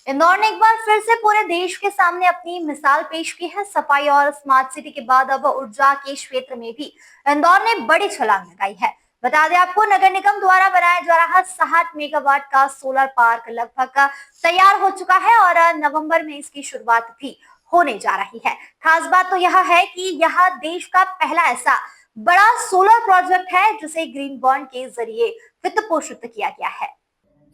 इंदौर ने एक बार फिर से पूरे देश के सामने अपनी मिसाल पेश की है। सफाई और स्मार्ट सिटी के बाद अब ऊर्जा के क्षेत्र में भी इंदौर ने बड़ी छलांग लगाई है। बता दें आपको, नगर निगम द्वारा बनाया जा रहा 60 मेगावाट का सोलर पार्क लगभग तैयार हो चुका है और नवंबर में इसकी शुरुआत भी होने जा रही है। खास बात तो यह है कि यह देश का पहला ऐसा बड़ा सोलर प्रोजेक्ट है जिसे ग्रीन बॉन्ड के जरिए वित्त पोषित किया गया है।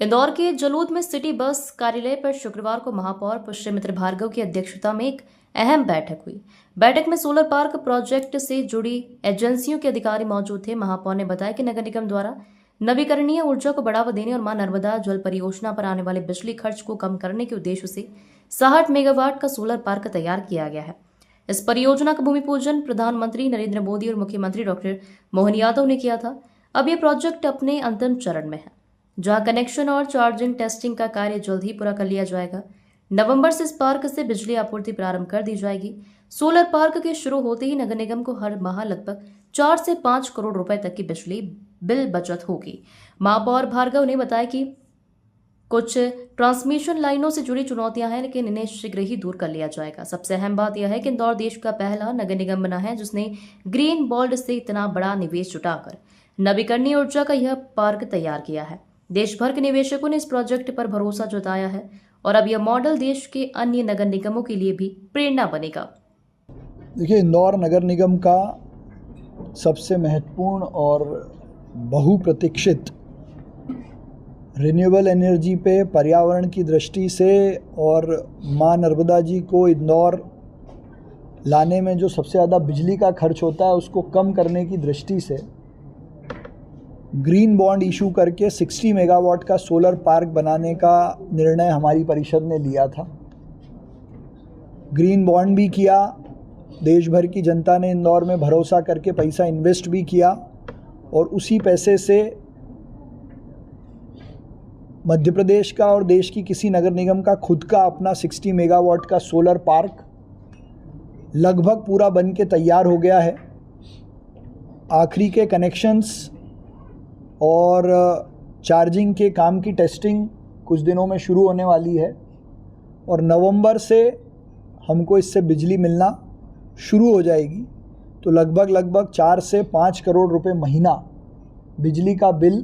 इंदौर के जलोद में सिटी बस कार्यालय पर शुक्रवार को महापौर पुष्यमित्र भार्गव की अध्यक्षता में एक अहम बैठक हुई। बैठक में सोलर पार्क प्रोजेक्ट से जुड़ी एजेंसियों के अधिकारी मौजूद थे। महापौर ने बताया कि नगर निगम द्वारा नवीकरणीय ऊर्जा को बढ़ावा देने और मां नर्मदा जल परियोजना पर आने वाले बिजली खर्च को कम करने के उद्देश्य से 60 मेगावाट का सोलर पार्क तैयार किया गया है। इस परियोजना का भूमि पूजन प्रधानमंत्री नरेंद्र मोदी और मुख्यमंत्री डॉक्टर मोहन यादव ने किया था। अब यह प्रोजेक्ट अपने अंतिम चरण में है, जहां कनेक्शन और चार्जिंग टेस्टिंग का कार्य जल्द ही पूरा कर लिया जाएगा। नवंबर से इस पार्क से बिजली आपूर्ति प्रारंभ कर दी जाएगी। सोलर पार्क के शुरू होते ही नगर निगम को हर माह लगभग 4 से 5 करोड़ रुपए तक की बिजली बिल बचत होगी। महापौर भार्गव ने बताया कि कुछ ट्रांसमिशन लाइनों से जुड़ी चुनौतियां हैं, लेकिन इन्हें शीघ्र ही दूर कर लिया जाएगा। सबसे अहम बात यह है कि इंदौर देश का पहला नगर निगम बना है जिसने ग्रीन बॉन्ड से इतना बड़ा निवेश जुटाकर नवीकरणीय ऊर्जा का यह पार्क तैयार किया है। देश भर के निवेशकों ने इस प्रोजेक्ट पर भरोसा जताया है और अब यह मॉडल देश के अन्य नगर निगमों के लिए भी प्रेरणा बनेगा। देखिए, इंदौर नगर निगम का सबसे महत्वपूर्ण और बहुप्रतीक्षित रिन्यूएबल एनर्जी पे पर्यावरण की दृष्टि से और मां नर्मदा जी को इंदौर लाने में जो सबसे ज़्यादा बिजली का खर्च होता है उसको कम करने की दृष्टि से ग्रीन बॉन्ड इशू करके 60 मेगावाट का सोलर पार्क बनाने का निर्णय हमारी परिषद ने लिया था। ग्रीन बॉन्ड भी किया, देश भर की जनता ने इंदौर में भरोसा करके पैसा इन्वेस्ट भी किया और उसी पैसे से मध्य प्रदेश का और देश की किसी नगर निगम का खुद का अपना 60 मेगावाट का सोलर पार्क लगभग पूरा बन के तैयार हो गया है। आखिरी के कनेक्शंस और चार्जिंग के काम की टेस्टिंग कुछ दिनों में शुरू होने वाली है और नवंबर से हमको इससे बिजली मिलना शुरू हो जाएगी। तो लगभग 4 से 5 करोड़ रुपए महीना बिजली का बिल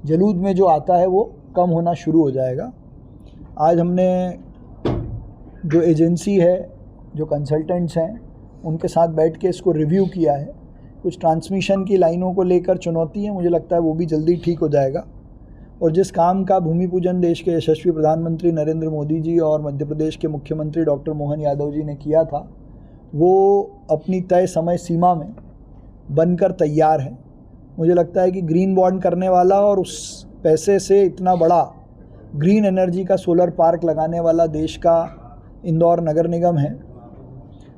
जलूद में जो आता है वो कम होना शुरू हो जाएगा। आज हमने जो एजेंसी है, जो कंसल्टेंट्स हैं, उनके साथ बैठ के इसको रिव्यू किया है। कुछ ट्रांसमिशन की लाइनों को लेकर चुनौती है, मुझे लगता है वो भी जल्दी ठीक हो जाएगा। और जिस काम का भूमि पूजन देश के यशस्वी प्रधानमंत्री नरेंद्र मोदी जी और मध्य प्रदेश के मुख्यमंत्री डॉक्टर मोहन यादव जी ने किया था, वो अपनी तय समय सीमा में बनकर तैयार है। मुझे लगता है कि ग्रीन बॉन्ड करने वाला और उस पैसे से इतना बड़ा ग्रीन एनर्जी का सोलर पार्क लगाने वाला देश का इंदौर नगर निगम है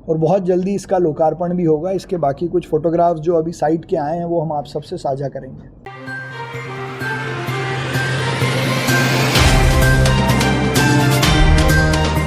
और बहुत जल्दी इसका लोकार्पण भी होगा। इसके बाकी कुछ फोटोग्राफ्स जो अभी साइट के आए हैं वो हम आप सबसे साझा करेंगे।